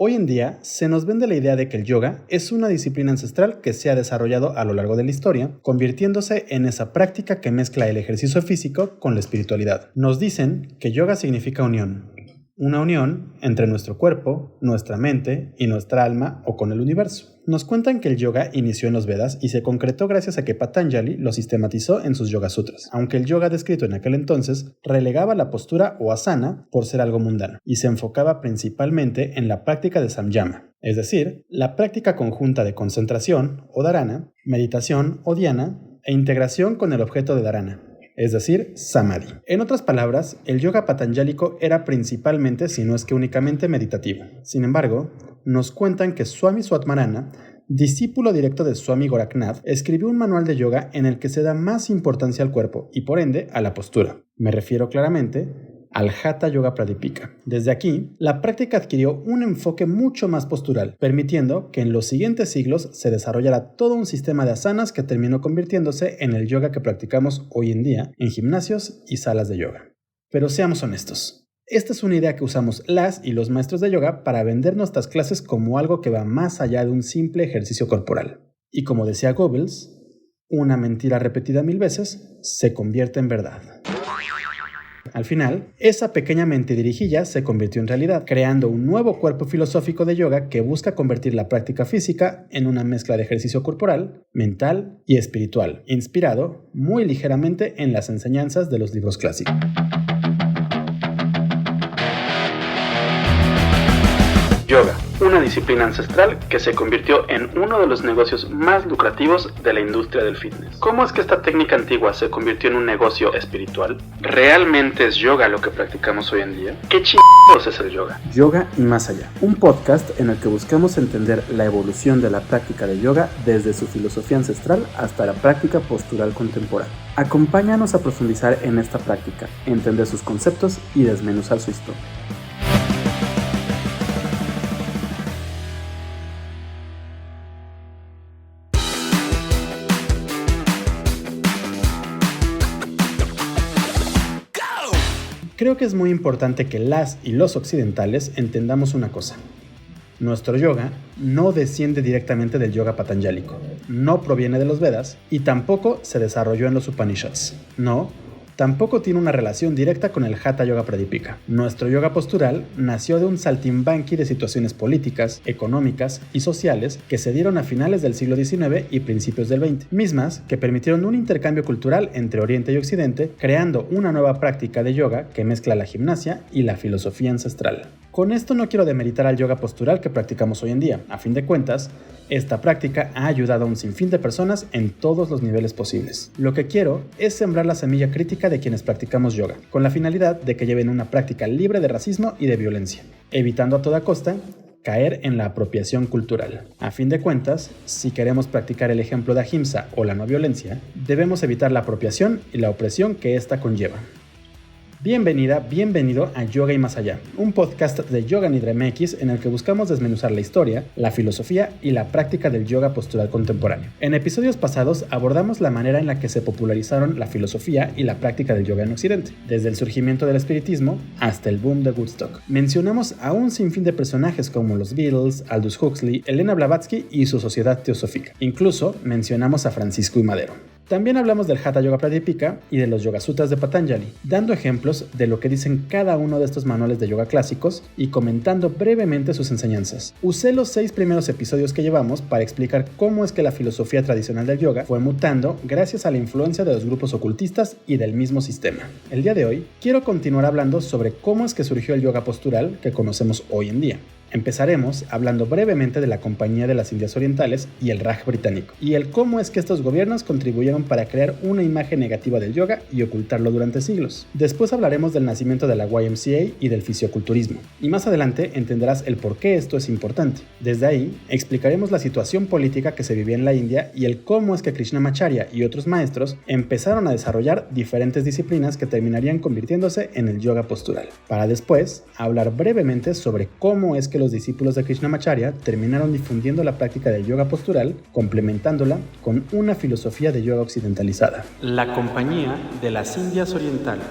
Hoy en día se nos vende la idea de que el yoga es una disciplina ancestral que se ha desarrollado a lo largo de la historia, convirtiéndose en esa práctica que mezcla el ejercicio físico con la espiritualidad. Nos dicen que yoga significa unión. Una unión entre nuestro cuerpo, nuestra mente y nuestra alma o con el universo. Nos cuentan que el yoga inició en los Vedas y se concretó gracias a que Patanjali lo sistematizó en sus Yoga Sutras, aunque el yoga descrito en aquel entonces relegaba la postura o asana por ser algo mundano y se enfocaba principalmente en la práctica de samyama, es decir, la práctica conjunta de concentración o dharana, meditación o dhyana e integración con el objeto de dharana, es decir, samadhi. En otras palabras, el yoga patanjálico era principalmente, si no es que únicamente, meditativo. Sin embargo, nos cuentan que Swami Swatmarana, discípulo directo de Swami Goraknath, escribió un manual de yoga en el que se da más importancia al cuerpo y por ende a la postura. Me refiero claramente al Hatha Yoga Pradipika. Desde aquí, la práctica adquirió un enfoque mucho más postural, permitiendo que en los siguientes siglos se desarrollara todo un sistema de asanas que terminó convirtiéndose en el yoga que practicamos hoy en día en gimnasios y salas de yoga. Pero seamos honestos, esta es una idea que usamos las y los maestros de yoga para vender nuestras clases como algo que va más allá de un simple ejercicio corporal. Y como decía Goebbels, una mentira repetida 1000 veces se convierte en verdad. Al final, esa pequeña mentirijilla se convirtió en realidad, creando un nuevo cuerpo filosófico de yoga que busca convertir la práctica física en una mezcla de ejercicio corporal, mental y espiritual, inspirado muy ligeramente en las enseñanzas de los libros clásicos. Yoga, una disciplina ancestral que se convirtió en uno de los negocios más lucrativos de la industria del fitness. ¿Cómo es que esta técnica antigua se convirtió en un negocio espiritual? ¿Realmente es yoga lo que practicamos hoy en día? ¿Qué chingados es el yoga? Yoga y más allá, un podcast en el que buscamos entender la evolución de la práctica de yoga desde su filosofía ancestral hasta la práctica postural contemporánea. Acompáñanos a profundizar en esta práctica, entender sus conceptos y desmenuzar su historia. Creo que es muy importante que las y los occidentales entendamos una cosa. Nuestro yoga no desciende directamente del yoga patanjálico, no proviene de los Vedas y tampoco se desarrolló en los Upanishads. No, tampoco tiene una relación directa con el Hatha Yoga Pradipika. Nuestro yoga postural nació de un saltimbanqui de situaciones políticas, económicas y sociales que se dieron a finales del siglo XIX y principios del XX, mismas que permitieron un intercambio cultural entre Oriente y Occidente, creando una nueva práctica de yoga que mezcla la gimnasia y la filosofía ancestral. Con esto no quiero demeritar al yoga postural que practicamos hoy en día. A fin de cuentas, esta práctica ha ayudado a un sinfín de personas en todos los niveles posibles. Lo que quiero es sembrar la semilla crítica de quienes practicamos yoga, con la finalidad de que lleven una práctica libre de racismo y de violencia, evitando a toda costa caer en la apropiación cultural. A fin de cuentas, si queremos practicar el ejemplo de ahimsa o la no violencia, debemos evitar la apropiación y la opresión que ésta conlleva. Bienvenida, bienvenido a Yoga y Más Allá, un podcast de Yoga Nidra MX en el que buscamos desmenuzar la historia, la filosofía y la práctica del yoga postural contemporáneo. En episodios pasados abordamos la manera en la que se popularizaron la filosofía y la práctica del yoga en Occidente, desde el surgimiento del espiritismo hasta el boom de Woodstock. Mencionamos a un sinfín de personajes como los Beatles, Aldous Huxley, Elena Blavatsky y su Sociedad Teosófica. Incluso mencionamos a Francisco I. Madero. También hablamos del Hatha Yoga Pradipika y de los Yoga Sutras de Patanjali, dando ejemplos de lo que dicen cada uno de estos manuales de yoga clásicos y comentando brevemente sus enseñanzas. Usé los 6 primeros episodios que llevamos para explicar cómo es que la filosofía tradicional del yoga fue mutando gracias a la influencia de los grupos ocultistas y del mismo sistema. El día de hoy quiero continuar hablando sobre cómo es que surgió el yoga postural que conocemos hoy en día. Empezaremos hablando brevemente de la Compañía de las Indias Orientales y el Raj británico, y el cómo es que estos gobiernos contribuyeron para crear una imagen negativa del yoga y ocultarlo durante siglos. Después hablaremos del nacimiento de la YMCA y del fisioculturismo, y más adelante entenderás el por qué esto es importante. Desde ahí, explicaremos la situación política que se vivía en la India y el cómo es que Krishnamacharya y otros maestros empezaron a desarrollar diferentes disciplinas que terminarían convirtiéndose en el yoga postural, para después hablar brevemente sobre cómo es que los discípulos de Krishnamacharya terminaron difundiendo la práctica del yoga postural, complementándola con una filosofía de yoga occidentalizada. La Compañía de las Indias Orientales.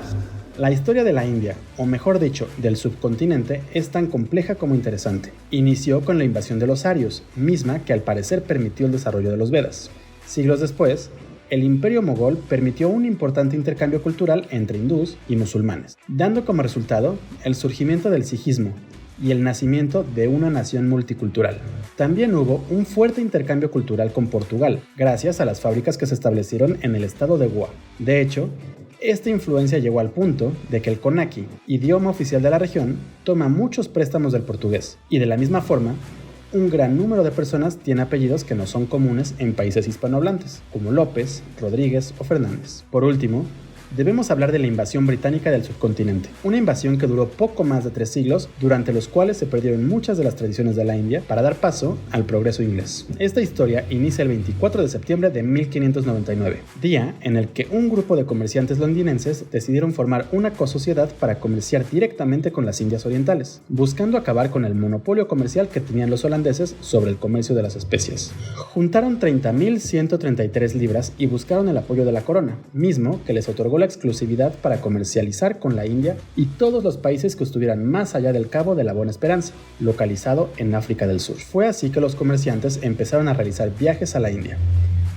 La historia de la India, o mejor dicho, del subcontinente, es tan compleja como interesante. Inició con la invasión de los arios, misma que al parecer permitió el desarrollo de los Vedas. Siglos después, el Imperio Mogol permitió un importante intercambio cultural entre hindús y musulmanes, dando como resultado el surgimiento del sijismo y el nacimiento de una nación multicultural. También hubo un fuerte intercambio cultural con Portugal, gracias a las fábricas que se establecieron en el estado de Goa. De hecho, esta influencia llegó al punto de que el konaki, idioma oficial de la región, toma muchos préstamos del portugués, y de la misma forma, un gran número de personas tiene apellidos que no son comunes en países hispanohablantes, como López, Rodríguez o Fernández. Por último, debemos hablar de la invasión británica del subcontinente, una invasión que duró poco más de 3 siglos, durante los cuales se perdieron muchas de las tradiciones de la India para dar paso al progreso inglés. Esta historia inicia el 24 de septiembre de 1599, día en el que un grupo de comerciantes londinenses decidieron formar una cosociedad para comerciar directamente con las Indias Orientales, buscando acabar con el monopolio comercial que tenían los holandeses sobre el comercio de las especias. Juntaron 30.133 libras y buscaron el apoyo de la corona, mismo que les otorgó la exclusividad para comercializar con la India y todos los países que estuvieran más allá del Cabo de la Buena Esperanza, localizado en África del Sur. Fue así que los comerciantes empezaron a realizar viajes a la India,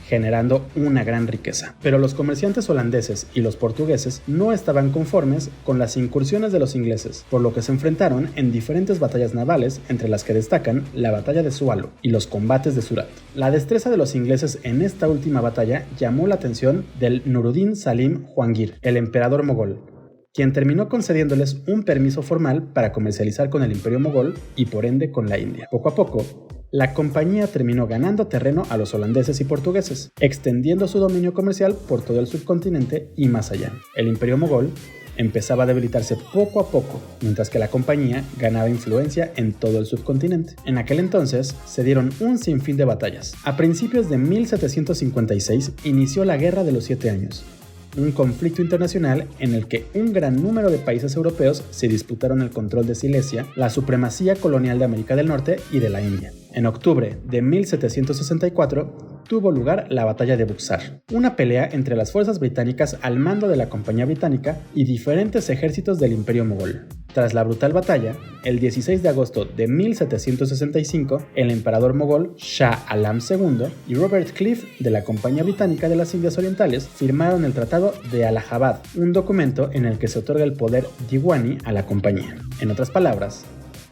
generando una gran riqueza. Pero los comerciantes holandeses y los portugueses no estaban conformes con las incursiones de los ingleses, por lo que se enfrentaron en diferentes batallas navales, entre las que destacan la batalla de Swallow y los combates de Surat. La destreza de los ingleses en esta última batalla llamó la atención del Nuruddin Salim Jahangir, el emperador mogol, quien terminó concediéndoles un permiso formal para comercializar con el Imperio Mogol y por ende con la India. Poco a poco, la compañía terminó ganando terreno a los holandeses y portugueses, extendiendo su dominio comercial por todo el subcontinente y más allá. El Imperio Mogol empezaba a debilitarse poco a poco, mientras que la compañía ganaba influencia en todo el subcontinente. En aquel entonces se dieron un sinfín de batallas. A principios de 1756 inició la Guerra de los 7 Años, un conflicto internacional en el que un gran número de países europeos se disputaron el control de Silesia, la supremacía colonial de América del Norte y de la India. En octubre de 1764 tuvo lugar la Batalla de Buxar, una pelea entre las fuerzas británicas al mando de la Compañía Británica y diferentes ejércitos del Imperio Mogol. Tras la brutal batalla, el 16 de agosto de 1765, el emperador mogol Shah Alam II y Robert Clive de la Compañía Británica de las Indias Orientales firmaron el Tratado de Allahabad, un documento en el que se otorga el poder Diwani a la compañía. En otras palabras,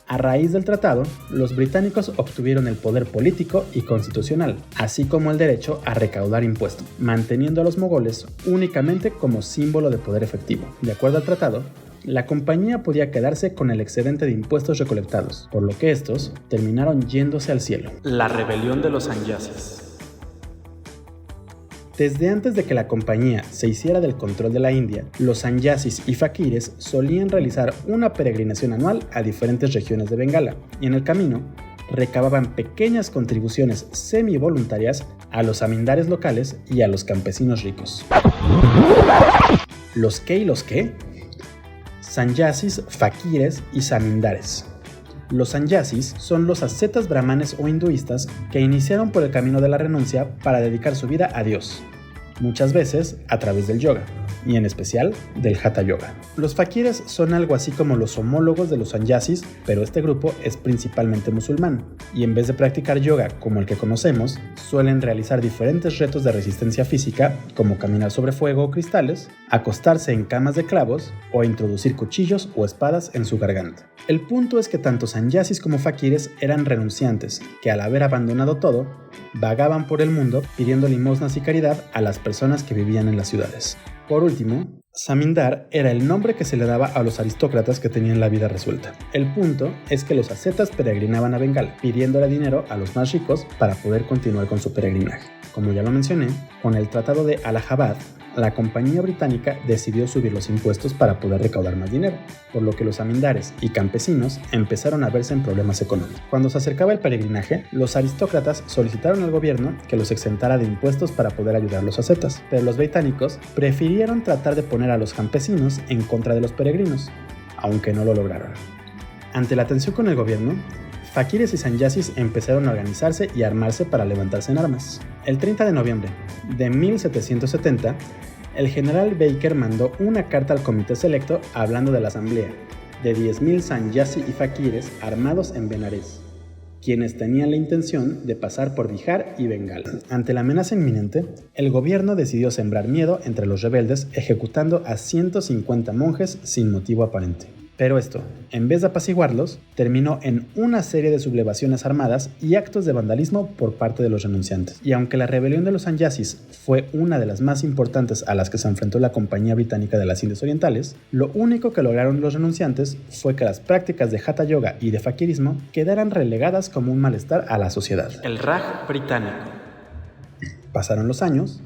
a raíz del tratado, los británicos obtuvieron el poder político y constitucional, así como el derecho a recaudar impuestos, manteniendo a los mogoles únicamente como símbolo de poder efectivo. De acuerdo al tratado, la compañía podía quedarse con el excedente de impuestos recolectados, por lo que estos terminaron yéndose al cielo. La rebelión de los sanyasis. Desde antes de que la compañía se hiciera del control de la India, los sanyasis y fakires solían realizar una peregrinación anual a diferentes regiones de Bengala, y en el camino recababan pequeñas contribuciones semi-voluntarias a los zamindares locales y a los campesinos ricos. ¿Los qué y los qué? Sanyasis, fakires y zamindares. Los sanyasis son los ascetas brahmanes o hinduistas que iniciaron por el camino de la renuncia para dedicar su vida a Dios, muchas veces a través del yoga, y en especial del Hatha Yoga. Los fakires son algo así como los homólogos de los sanyasis, pero este grupo es principalmente musulmán, y en vez de practicar yoga como el que conocemos, suelen realizar diferentes retos de resistencia física, como caminar sobre fuego o cristales, acostarse en camas de clavos o introducir cuchillos o espadas en su garganta. El punto es que tanto sanyasis como fakires eran renunciantes, que al haber abandonado todo, vagaban por el mundo pidiendo limosnas y caridad a las personas que vivían en las ciudades. Por último, zamindar era el nombre que se le daba a los aristócratas que tenían la vida resuelta. El punto es que los ascetas peregrinaban a Bengala, pidiéndole dinero a los más ricos para poder continuar con su peregrinaje. Como ya lo mencioné, con el Tratado de Allahabad, la compañía británica decidió subir los impuestos para poder recaudar más dinero, por lo que los zamindares y campesinos empezaron a verse en problemas económicos. Cuando se acercaba el peregrinaje, los aristócratas solicitaron al gobierno que los exentara de impuestos para poder ayudar a los ascetas, pero los británicos prefirieron tratar de poner a los campesinos en contra de los peregrinos, aunque no lo lograron. Ante la tensión con el gobierno, fakires y sanyasis empezaron a organizarse y armarse para levantarse en armas. El 30 de noviembre de 1770, el general Baker mandó una carta al comité selecto hablando de la asamblea, de 10.000 sanyasi y fakires armados en Benares, quienes tenían la intención de pasar por Bihar y Bengala. Ante la amenaza inminente, el gobierno decidió sembrar miedo entre los rebeldes, ejecutando a 150 monjes sin motivo aparente. Pero esto, en vez de apaciguarlos, terminó en una serie de sublevaciones armadas y actos de vandalismo por parte de los renunciantes. Y aunque la rebelión de los sanyasis fue una de las más importantes a las que se enfrentó la Compañía Británica de las Indias Orientales, lo único que lograron los renunciantes fue que las prácticas de Hatha Yoga y de fakirismo quedaran relegadas como un malestar a la sociedad. El Raj británico. Pasaron los años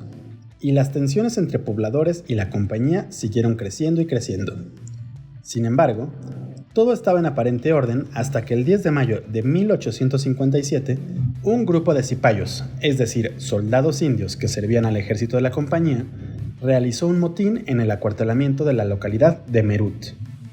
y las tensiones entre pobladores y la compañía siguieron creciendo y creciendo. Sin embargo, todo estaba en aparente orden hasta que el 10 de mayo de 1857, un grupo de cipayos, es decir, soldados indios que servían al ejército de la compañía, realizó un motín en el acuartelamiento de la localidad de Meerut.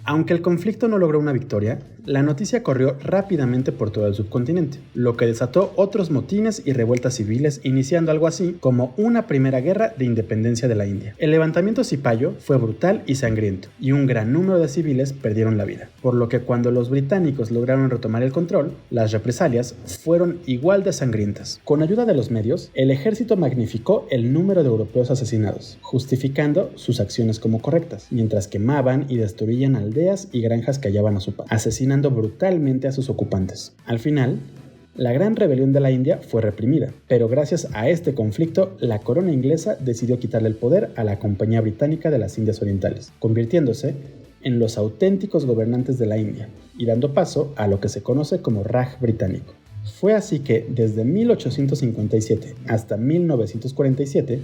Aunque el conflicto no logró una victoria, la noticia corrió rápidamente por todo el subcontinente, lo que desató otros motines y revueltas civiles, iniciando algo así como una primera guerra de independencia de la India. El levantamiento cipayo fue brutal y sangriento, y un gran número de civiles perdieron la vida, por lo que cuando los británicos lograron retomar el control, las represalias fueron igual de sangrientas. Con ayuda de los medios, el ejército magnificó el número de europeos asesinados, justificando sus acciones como correctas, mientras quemaban y destruían aldeas y granjas que hallaban a su paso, asesinando brutalmente a sus ocupantes. Al final, la gran rebelión de la India fue reprimida, pero gracias a este conflicto, la corona inglesa decidió quitarle el poder a la Compañía Británica de las Indias Orientales, convirtiéndose en los auténticos gobernantes de la India y dando paso a lo que se conoce como Raj británico. Fue así que, desde 1857 hasta 1947,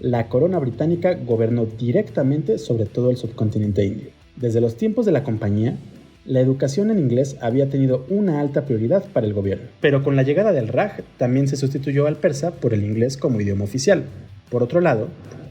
la corona británica gobernó directamente sobre todo el subcontinente indio. Desde los tiempos de la compañía, la educación en inglés había tenido una alta prioridad para el gobierno, pero con la llegada del Raj también se sustituyó al persa por el inglés como idioma oficial. Por otro lado,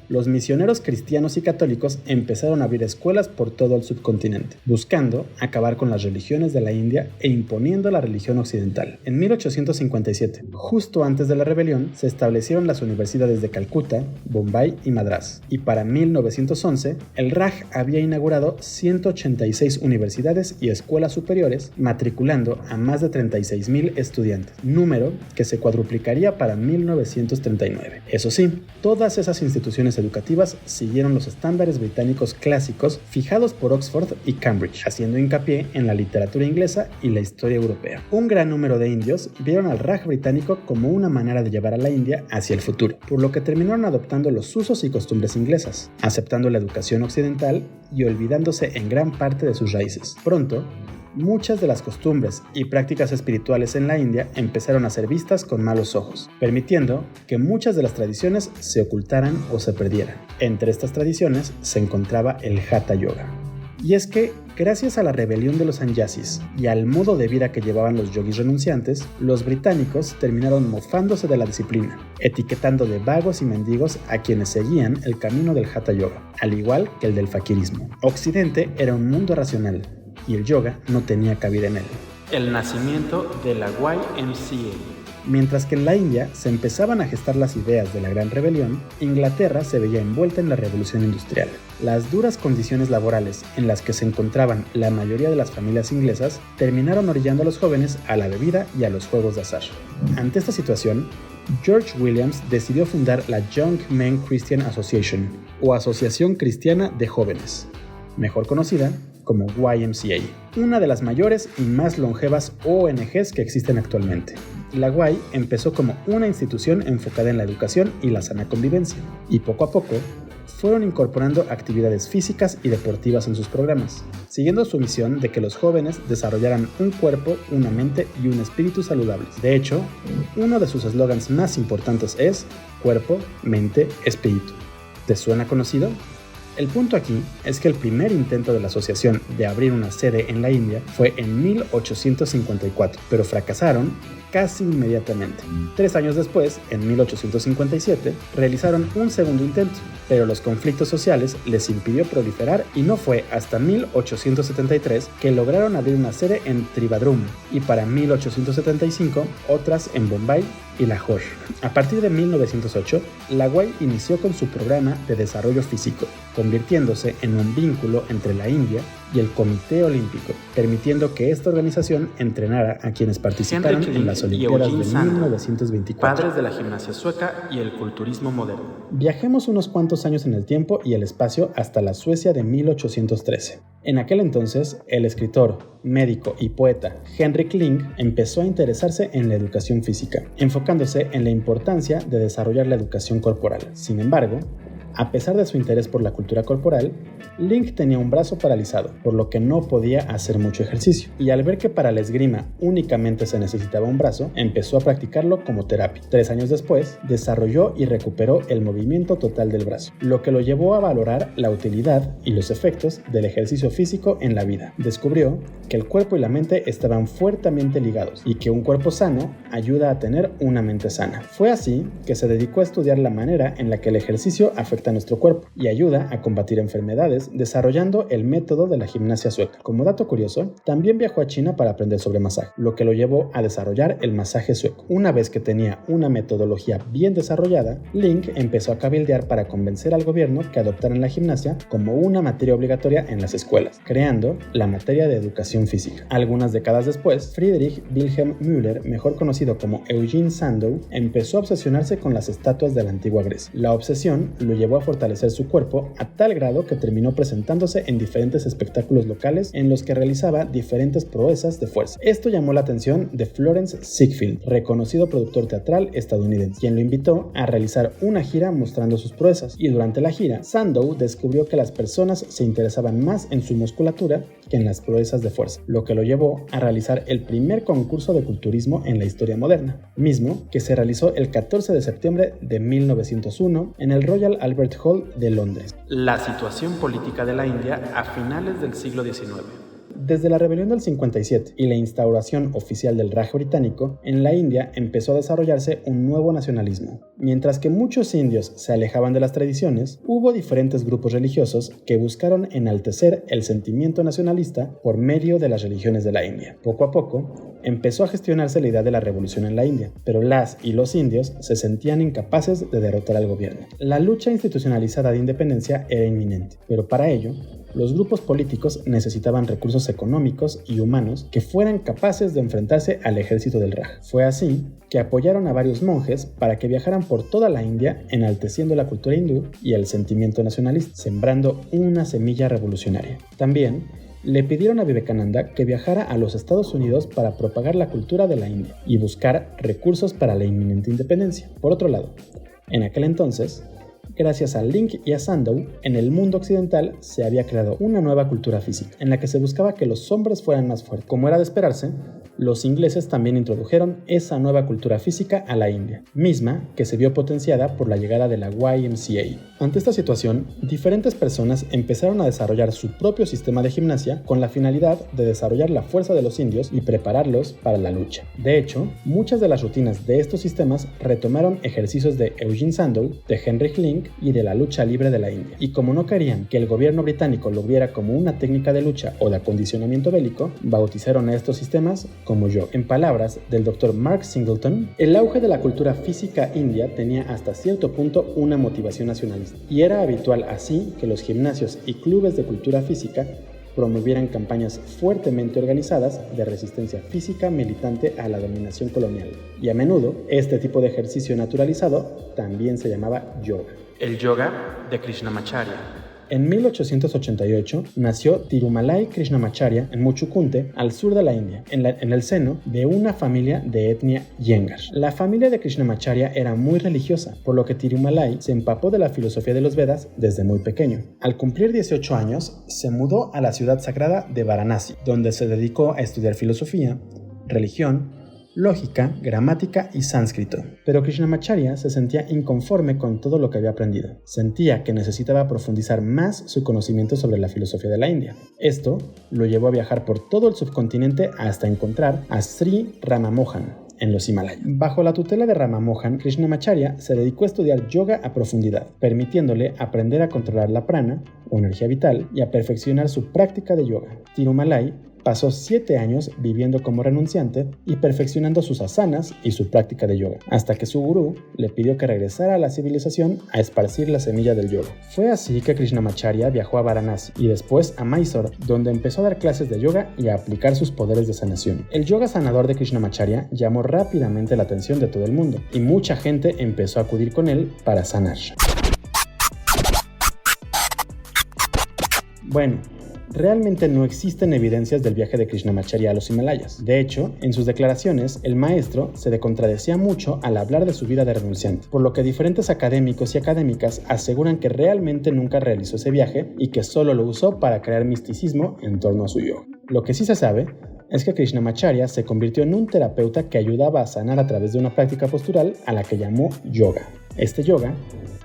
los misioneros cristianos y católicos empezaron a abrir escuelas por todo el subcontinente, buscando acabar con las religiones de la India e imponiendo la religión occidental. En 1857, justo antes de la rebelión, se establecieron las universidades de Calcuta, Bombay y Madrás, y para 1911, el Raj había inaugurado 186 universidades y escuelas superiores, matriculando a más de 36,000 estudiantes, número que se cuadruplicaría para 1939. Eso sí, todas esas instituciones educativas siguieron los estándares británicos clásicos fijados por Oxford y Cambridge, haciendo hincapié en la literatura inglesa y la historia europea. Un gran número de indios vieron al Raj británico como una manera de llevar a la India hacia el futuro, por lo que terminaron adoptando los usos y costumbres inglesas, aceptando la educación occidental y olvidándose en gran parte de sus raíces. Pronto, muchas de las costumbres y prácticas espirituales en la India empezaron a ser vistas con malos ojos, permitiendo que muchas de las tradiciones se ocultaran o se perdieran. Entre estas tradiciones se encontraba el Hatha Yoga. Y es que, gracias a la rebelión de los sanyasis y al modo de vida que llevaban los yogis renunciantes, los británicos terminaron mofándose de la disciplina, etiquetando de vagos y mendigos a quienes seguían el camino del Hatha Yoga, al igual que el del fakirismo. Occidente era un mundo racional, y el yoga no tenía cabida en él. El nacimiento de la YMCA. Mientras que en la India se empezaban a gestar las ideas de la Gran Rebelión, Inglaterra se veía envuelta en la Revolución Industrial. Las duras condiciones laborales en las que se encontraban la mayoría de las familias inglesas terminaron orillando a los jóvenes a la bebida y a los juegos de azar. Ante esta situación, George Williams decidió fundar la Young Men Christian Association, o Asociación Cristiana de Jóvenes, mejor conocida como YMCA, una de las mayores y más longevas ONGs que existen actualmente. La Y empezó como una institución enfocada en la educación y la sana convivencia, y poco a poco fueron incorporando actividades físicas y deportivas en sus programas, siguiendo su misión de que los jóvenes desarrollaran un cuerpo, una mente y un espíritu saludables. De hecho, uno de sus eslogans más importantes es cuerpo, mente, espíritu. ¿Te suena conocido? El punto aquí es que el primer intento de la asociación de abrir una sede en la India fue en 1854, pero fracasaron casi inmediatamente. 3 años después, en 1857, realizaron un segundo intento, pero los conflictos sociales les impidió proliferar y no fue hasta 1873 que lograron abrir una sede en Trivandrum y para 1875 otras en Bombay y Lahore. A partir de 1908, la UAI inició con su programa de desarrollo físico, convirtiéndose en un vínculo entre la India y el Comité Olímpico, permitiendo que esta organización entrenara a quienes participaron en las Olimpiadas de 1924. Padres de la gimnasia sueca y el culturismo moderno. Viajemos unos cuantos años en el tiempo y el espacio hasta la Suecia de 1813. En aquel entonces, el escritor, médico y poeta Henrik Ling empezó a interesarse en la educación física, enfocándose en la importancia de desarrollar la educación corporal. Sin embargo, a pesar de su interés por la cultura corporal, Ling tenía un brazo paralizado, por lo que no podía hacer mucho ejercicio, y al ver que para la esgrima únicamente se necesitaba un brazo, empezó a practicarlo como terapia. 3 años después, desarrolló y recuperó el movimiento total del brazo, lo que lo llevó a valorar la utilidad y los efectos del ejercicio físico en la vida. Descubrió que el cuerpo y la mente estaban fuertemente ligados, y que un cuerpo sano ayuda a tener una mente sana. Fue así que se dedicó a estudiar la manera en la que el ejercicio afecta a nuestro cuerpo y ayuda a combatir enfermedades, desarrollando el método de la gimnasia sueca. Como dato curioso, también viajó a China para aprender sobre masaje, lo que lo llevó a desarrollar el masaje sueco. Una vez que tenía una metodología bien desarrollada, Ling empezó a cabildear para convencer al gobierno que adoptaran la gimnasia como una materia obligatoria en las escuelas, creando la materia de educación física. Algunas décadas después, Friedrich Wilhelm Müller, mejor conocido como Eugene Sandow, empezó a obsesionarse con las estatuas de la antigua Grecia. La obsesión lo llevó a fortalecer su cuerpo a tal grado que terminó presentándose en diferentes espectáculos locales en los que realizaba diferentes proezas de fuerza. Esto llamó la atención de Florence Ziegfeld, reconocido productor teatral estadounidense, quien lo invitó a realizar una gira mostrando sus proezas, y durante la gira, Sandow descubrió que las personas se interesaban más en su musculatura que en las proezas de fuerza, lo que lo llevó a realizar el primer concurso de culturismo en la historia moderna, mismo que se realizó el 14 de septiembre de 1901 en el Royal Albert Hall de Londres. La situación política de la India a finales del siglo XIX. Desde la rebelión del 57 y la instauración oficial del Raj británico, en la India empezó a desarrollarse un nuevo nacionalismo. Mientras que muchos indios se alejaban de las tradiciones, hubo diferentes grupos religiosos que buscaron enaltecer el sentimiento nacionalista por medio de las religiones de la India. Poco a poco, empezó a gestionarse la idea de la revolución en la India, pero las y los indios se sentían incapaces de derrotar al gobierno. La lucha institucionalizada de independencia era inminente, pero para ello, los grupos políticos necesitaban recursos económicos y humanos que fueran capaces de enfrentarse al ejército del Raj. Fue así que apoyaron a varios monjes para que viajaran por toda la India enalteciendo la cultura hindú y el sentimiento nacionalista, sembrando una semilla revolucionaria. También le pidieron a Vivekananda que viajara a los Estados Unidos para propagar la cultura de la India y buscar recursos para la inminente independencia. Por otro lado, en aquel entonces, gracias a Ling y a Sandow, en el mundo occidental se había creado una nueva cultura física, en la que se buscaba que los hombres fueran más fuertes. Como era de esperarse, los ingleses también introdujeron esa nueva cultura física a la India, misma que se vio potenciada por la llegada de la YMCA. Ante esta situación, diferentes personas empezaron a desarrollar su propio sistema de gimnasia con la finalidad de desarrollar la fuerza de los indios y prepararlos para la lucha. De hecho, muchas de las rutinas de estos sistemas retomaron ejercicios de Eugene Sandow, de Henrik Ling y de la lucha libre de la India. Y como no querían que el gobierno británico lo viera como una técnica de lucha o de acondicionamiento bélico, bautizaron a estos sistemas como yoga. En palabras del Dr. Mark Singleton, el auge de la cultura física india tenía hasta cierto punto una motivación nacionalista, y era habitual así que los gimnasios y clubes de cultura física promovieran campañas fuertemente organizadas de resistencia física militante a la dominación colonial. Y a menudo, este tipo de ejercicio naturalizado también se llamaba yoga. El yoga de Krishnamacharya. En 1888 nació Tirumalai Krishnamacharya en Muchukunte, al sur de la India, en el seno de una familia de etnia Iyengar. La familia de Krishnamacharya era muy religiosa, por lo que Tirumalai se empapó de la filosofía de los Vedas desde muy pequeño. Al cumplir 18 años, se mudó a la ciudad sagrada de Varanasi, donde se dedicó a estudiar filosofía, religión, lógica, gramática y sánscrito. Pero Krishnamacharya se sentía inconforme con todo lo que había aprendido. Sentía que necesitaba profundizar más su conocimiento sobre la filosofía de la India. Esto lo llevó a viajar por todo el subcontinente hasta encontrar a Sri Ramamohan, en los Himalayas. Bajo la tutela de Rama Mohan, Krishnamacharya se dedicó a estudiar yoga a profundidad, permitiéndole aprender a controlar la prana, o energía vital, y a perfeccionar su práctica de yoga. Tirumalai pasó 7 años viviendo como renunciante y perfeccionando sus asanas y su práctica de yoga, hasta que su gurú le pidió que regresara a la civilización a esparcir la semilla del yoga. Fue así que Krishnamacharya viajó a Varanasi y después a Mysore, donde empezó a dar clases de yoga y a aplicar sus poderes de sanación. El yoga sanador de Krishnamacharya llamó rápidamente la atención de todo el mundo y mucha gente empezó a acudir con él para sanar. Bueno, realmente no existen evidencias del viaje de Krishnamacharya a los Himalayas. De hecho, en sus declaraciones, el maestro se contradecía mucho al hablar de su vida de renunciante, por lo que diferentes académicos y académicas aseguran que realmente nunca realizó ese viaje y que solo lo usó para crear misticismo en torno a su yoga. Lo que sí se sabe es que Krishnamacharya se convirtió en un terapeuta que ayudaba a sanar a través de una práctica postural a la que llamó yoga. Este yoga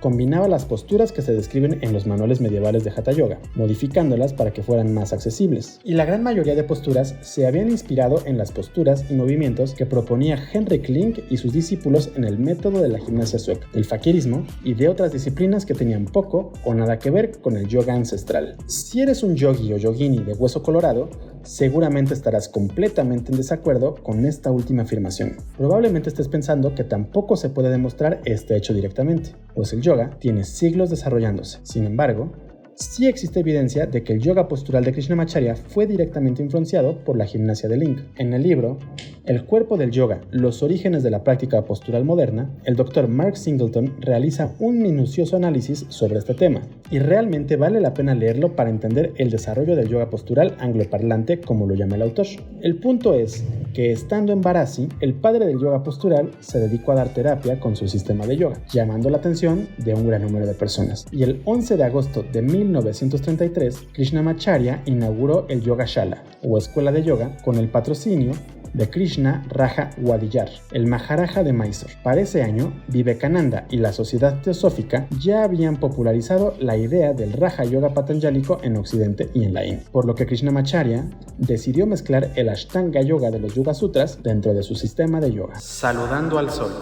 combinaba las posturas que se describen en los manuales medievales de Hatha Yoga, modificándolas para que fueran más accesibles. Y la gran mayoría de posturas se habían inspirado en las posturas y movimientos que proponía Henrik Link y sus discípulos en el método de la gimnasia sueca, el fakirismo y de otras disciplinas que tenían poco o nada que ver con el yoga ancestral. Si eres un yogi o yogini de hueso colorado, seguramente estarás completamente en desacuerdo con esta última afirmación. Probablemente estés pensando que tampoco se puede demostrar este hecho directamente, pues el yoga tiene siglos desarrollándose. Sin embargo, sí existe evidencia de que el yoga postural de Krishnamacharya fue directamente influenciado por la gimnasia de Link. En el libro El cuerpo del yoga, los orígenes de la práctica postural moderna, el Dr. Mark Singleton realiza un minucioso análisis sobre este tema, y realmente vale la pena leerlo para entender el desarrollo del yoga postural angloparlante, como lo llama el autor. El punto es que estando en Varanasi, el padre del yoga postural se dedicó a dar terapia con su sistema de yoga, llamando la atención de un gran número de personas. Y el 11 de agosto de 1933, Krishnamacharya inauguró el Yoga Shala, o escuela de yoga, con el patrocinio de Krishna Raja Wadiyar, el Maharaja de Mysore. Para ese año, Vivekananda y la Sociedad Teosófica ya habían popularizado la idea del Raja Yoga Patanjálico en Occidente y en la India, por lo que Krishnamacharya decidió mezclar el Ashtanga Yoga de los Yoga Sutras dentro de su sistema de yoga. Saludando al sol.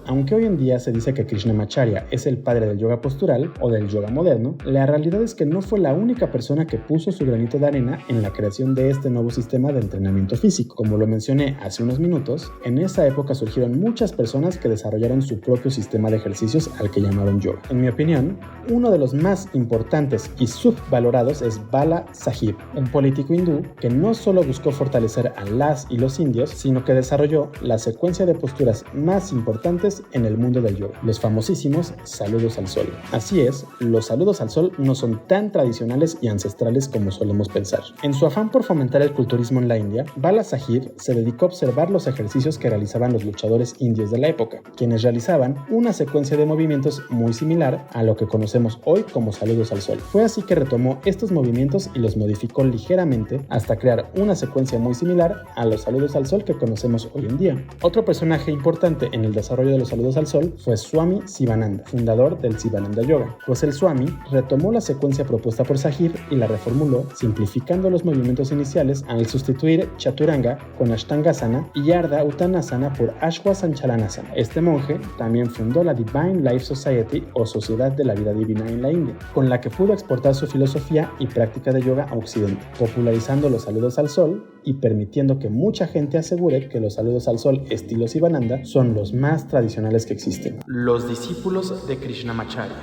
Aunque hoy en día se dice que Krishnamacharya es el padre del yoga postural o del yoga moderno, la realidad es que no fue la única persona que puso su granito de arena en la creación de este nuevo sistema de entrenamiento físico. Como lo mencioné hace unos minutos, en esa época surgieron muchas personas que desarrollaron su propio sistema de ejercicios al que llamaron yoga. En mi opinión, uno de los más importantes y subvalorados es Bala Sahib, un político hindú que no solo buscó fortalecer a las y los indios, sino que desarrolló la secuencia de posturas más importantes en el mundo del yoga, los famosísimos saludos al sol. Así es, los saludos al sol no son tan tradicionales y ancestrales como solemos pensar. En su afán por fomentar el culturismo en la India, Bala Sahib se dedicó a observar los ejercicios que realizaban los luchadores indios de la época, quienes realizaban una secuencia de movimientos muy similar a lo que conocemos hoy como saludos al sol. Fue así que retomó estos movimientos y los modificó ligeramente hasta crear una secuencia muy similar a los saludos al sol que conocemos hoy en día. Otro personaje importante en el desarrollo de los saludos al sol fue Swami Sivananda, fundador del Sivananda Yoga, pues el Swami retomó la secuencia propuesta por Sahib y la reformuló, simplificando los movimientos iniciales al sustituir Chaturanga con Ashtangasana y Ardha Uttanasana por Ashwasanchalanasana. Este monje también fundó la Divine Life Society o Sociedad de la Vida Divina en la India, con la que pudo exportar su filosofía y práctica de yoga a Occidente, popularizando los saludos al sol y permitiendo que mucha gente asegure que los saludos al sol estilo Sivananda son los más tradicionales que existen. Los discípulos de Krishnamacharya.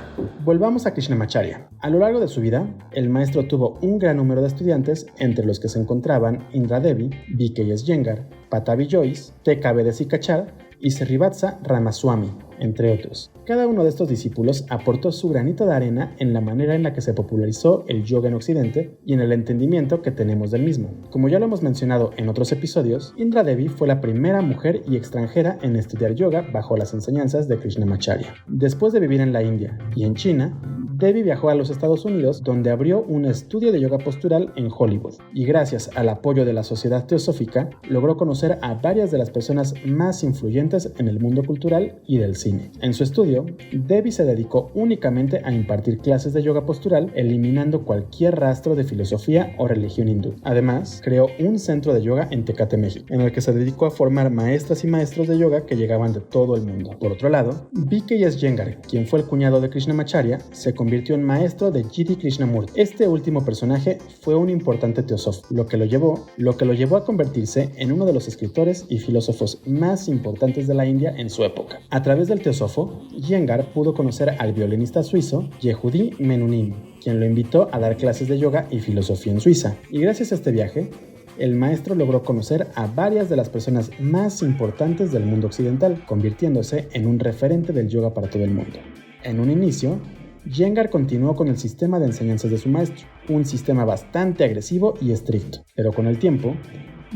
Volvamos a Krishnamacharya. A lo largo de su vida, el maestro tuvo un gran número de estudiantes, entre los que se encontraban Indra Devi, V.K.S. Iyengar, Patabi Jois, T.K.V. Sikachar y Srivatsa Ramaswamy, entre otros. Cada uno de estos discípulos aportó su granito de arena en la manera en la que se popularizó el yoga en Occidente y en el entendimiento que tenemos del mismo. Como ya lo hemos mencionado en otros episodios, Indra Devi fue la primera mujer y extranjera en estudiar yoga bajo las enseñanzas de Krishnamacharya. Después de vivir en la India y en China, Devi viajó a los Estados Unidos, donde abrió un estudio de yoga postural en Hollywood, y gracias al apoyo de la Sociedad Teosófica, logró conocer a varias de las personas más influyentes en el mundo cultural y del cine. En su estudio, Devi se dedicó únicamente a impartir clases de yoga postural, eliminando cualquier rastro de filosofía o religión hindú. Además, creó un centro de yoga en Tecate, México, en el que se dedicó a formar maestras y maestros de yoga que llegaban de todo el mundo. Por otro lado, V.K.S. Iyengar, quien fue el cuñado de Krishnamacharya, se convirtió en maestro de G.D. Krishnamurti. Este último personaje fue un importante teósofo, lo que lo llevó a convertirse en uno de los escritores y filósofos más importantes de la India en su época. A través del teósofo, Iyengar pudo conocer al violinista suizo Yehudi Menuhin, quien lo invitó a dar clases de yoga y filosofía en Suiza. Y gracias a este viaje, el maestro logró conocer a varias de las personas más importantes del mundo occidental, convirtiéndose en un referente del yoga para todo el mundo. En un inicio, Iyengar continuó con el sistema de enseñanzas de su maestro, un sistema bastante agresivo y estricto, pero con el tiempo,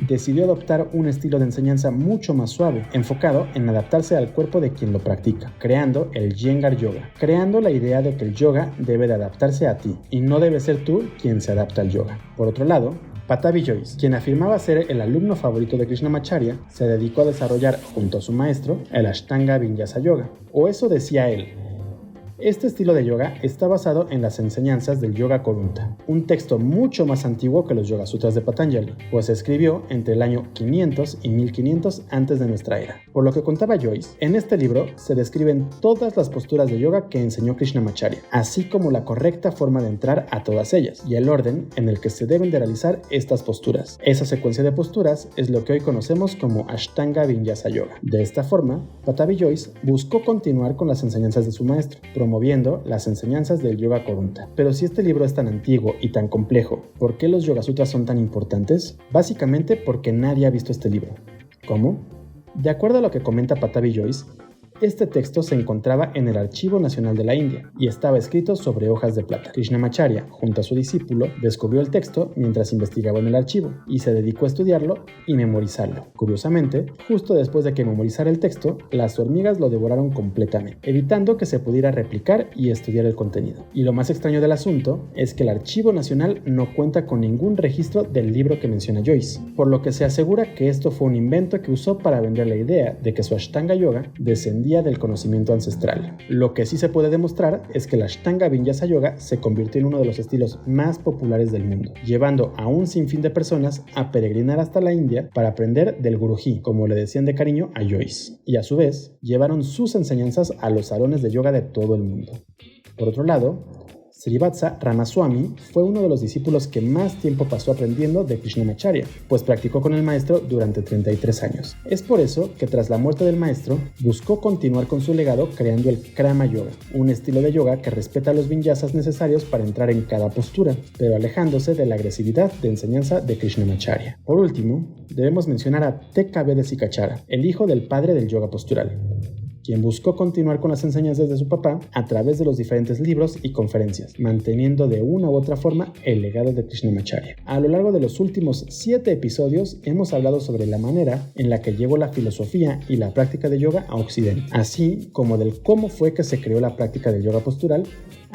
decidió adoptar un estilo de enseñanza mucho más suave, enfocado en adaptarse al cuerpo de quien lo practica, creando el Iyengar Yoga, creando la idea de que el yoga debe de adaptarse a ti, y no debe ser tú quien se adapta al yoga. Por otro lado, Pattabhi Jois, quien afirmaba ser el alumno favorito de Krishnamacharya, se dedicó a desarrollar, junto a su maestro, el Ashtanga Vinyasa Yoga, o eso decía él. Este estilo de yoga está basado en las enseñanzas del Yoga Korunta, un texto mucho más antiguo que los Yoga Sutras de Patanjali, pues se escribió entre el año 500 y 1500 antes de nuestra era. Por lo que contaba Jois, en este libro se describen todas las posturas de yoga que enseñó Krishnamacharya, así como la correcta forma de entrar a todas ellas y el orden en el que se deben de realizar estas posturas. Esa secuencia de posturas es lo que hoy conocemos como Ashtanga Vinyasa Yoga. De esta forma, Pattabhi Jois buscó continuar con las enseñanzas de su maestro, promoviendo las enseñanzas del Yoga Korunta. Pero si este libro es tan antiguo y tan complejo, ¿por qué los Yoga Sutras son tan importantes? Básicamente porque nadie ha visto este libro. ¿Cómo? De acuerdo a lo que comenta Pattabhi Jois, este texto se encontraba en el Archivo Nacional de la India y estaba escrito sobre hojas de plata. Krishnamacharya, junto a su discípulo, descubrió el texto mientras investigaba en el archivo y se dedicó a estudiarlo y memorizarlo. Curiosamente, justo después de que memorizara el texto, las hormigas lo devoraron completamente, evitando que se pudiera replicar y estudiar el contenido. Y lo más extraño del asunto es que el Archivo Nacional no cuenta con ningún registro del libro que menciona Jois, por lo que se asegura que esto fue un invento que usó para vender la idea de que su Ashtanga Yoga descendía del conocimiento ancestral. Lo que sí se puede demostrar es que el Ashtanga Vinyasa Yoga se convirtió en uno de los estilos más populares del mundo, llevando a un sinfín de personas a peregrinar hasta la India para aprender del Guruji, como le decían de cariño a Jois, y a su vez llevaron sus enseñanzas a los salones de yoga de todo el mundo. Por otro lado, Srivatsa Ramaswamy fue uno de los discípulos que más tiempo pasó aprendiendo de Krishnamacharya, pues practicó con el maestro durante 33 años. Es por eso que tras la muerte del maestro, buscó continuar con su legado creando el Krama Yoga, un estilo de yoga que respeta los vinyasas necesarios para entrar en cada postura, pero alejándose de la agresividad de enseñanza de Krishnamacharya. Por último, debemos mencionar a T.K.V. Desikachara, el hijo del padre del yoga postural, quien buscó continuar con las enseñanzas de su papá a través de los diferentes libros y conferencias, manteniendo de una u otra forma el legado de Krishnamacharya. A lo largo de los últimos 7 episodios hemos hablado sobre la manera en la que llegó la filosofía y la práctica de yoga a Occidente, así como del cómo fue que se creó la práctica del yoga postural,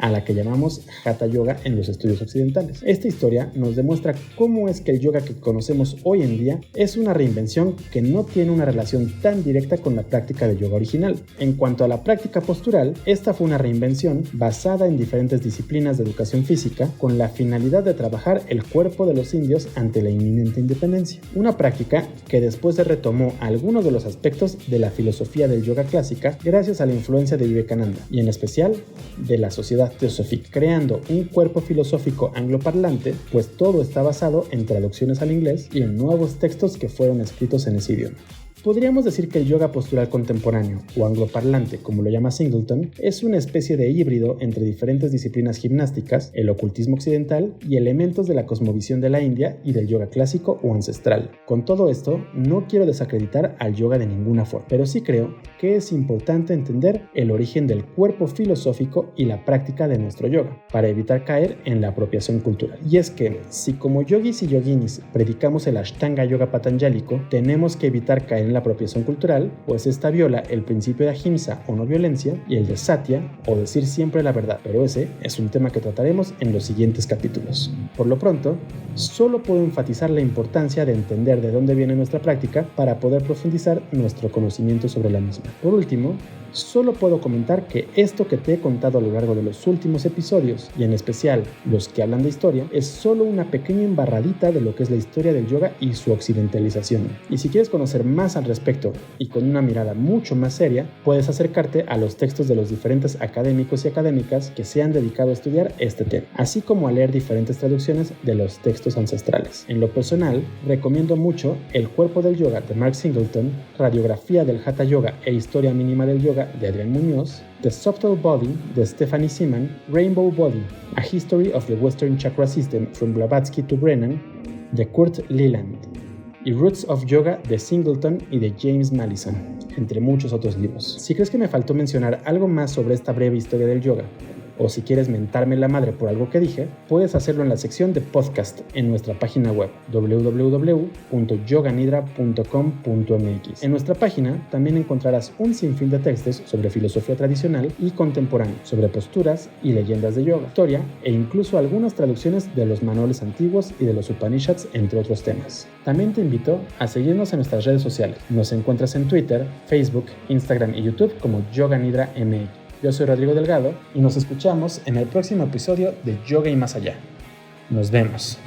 a la que llamamos Hatha Yoga en los estudios occidentales. Esta historia nos demuestra cómo es que el yoga que conocemos hoy en día es una reinvención que no tiene una relación tan directa con la práctica de yoga original. En cuanto a la práctica postural, esta fue una reinvención basada en diferentes disciplinas de educación física con la finalidad de trabajar el cuerpo de los indios ante la inminente independencia. Una práctica que después se retomó algunos de los aspectos de la filosofía del yoga clásica gracias a la influencia de Vivekananda y en especial de la sociedad teosófica, creando un cuerpo filosófico angloparlante, pues todo está basado en traducciones al inglés y en nuevos textos que fueron escritos en ese idioma. Podríamos decir que el yoga postural contemporáneo, o angloparlante como lo llama Singleton, es una especie de híbrido entre diferentes disciplinas gimnásticas, el ocultismo occidental y elementos de la cosmovisión de la India y del yoga clásico o ancestral. Con todo esto, no quiero desacreditar al yoga de ninguna forma, pero sí creo que es importante entender el origen del cuerpo filosófico y la práctica de nuestro yoga, para evitar caer en la apropiación cultural. Y es que, si como yogis y yoginis predicamos el Ashtanga Yoga patanjálico, tenemos que evitar caer en la apropiación cultural, pues esta viola el principio de ahimsa o no violencia y el de satya o decir siempre la verdad, pero ese es un tema que trataremos en los siguientes capítulos. Por lo pronto, solo puedo enfatizar la importancia de entender de dónde viene nuestra práctica para poder profundizar nuestro conocimiento sobre la misma. Por último, solo puedo comentar que esto que te he contado a lo largo de los últimos episodios, y en especial los que hablan de historia, es solo una pequeña embarradita de lo que es la historia del yoga y su occidentalización. Y si quieres conocer más al respecto y con una mirada mucho más seria, puedes acercarte a los textos de los diferentes académicos y académicas que se han dedicado a estudiar este tema, así como a leer diferentes traducciones de los textos ancestrales. En lo personal, recomiendo mucho El cuerpo del yoga de Mark Singleton, Radiografía del Hatha Yoga e Historia mínima del yoga de Adrián Muñoz, The Subtle Body de Stephanie Seaman, Rainbow Body, A History of the Western Chakra System from Blavatsky to Brennan de Kurt Leland, y Roots of Yoga de Singleton y de James Mallison, entre muchos otros libros. Si crees que me faltó mencionar algo más sobre esta breve historia del yoga, o si quieres mentarme la madre por algo que dije, puedes hacerlo en la sección de podcast en nuestra página web www.yoganidra.com.mx. En nuestra página también encontrarás un sinfín de textos sobre filosofía tradicional y contemporánea, sobre posturas y leyendas de yoga, historia e incluso algunas traducciones de los manuales antiguos y de los Upanishads, entre otros temas. También te invito a seguirnos en nuestras redes sociales. Nos encuentras en Twitter, Facebook, Instagram y YouTube como Yoga Nidra MX. Yo soy Rodrigo Delgado y nos escuchamos en el próximo episodio de Yoga y Más Allá. Nos vemos.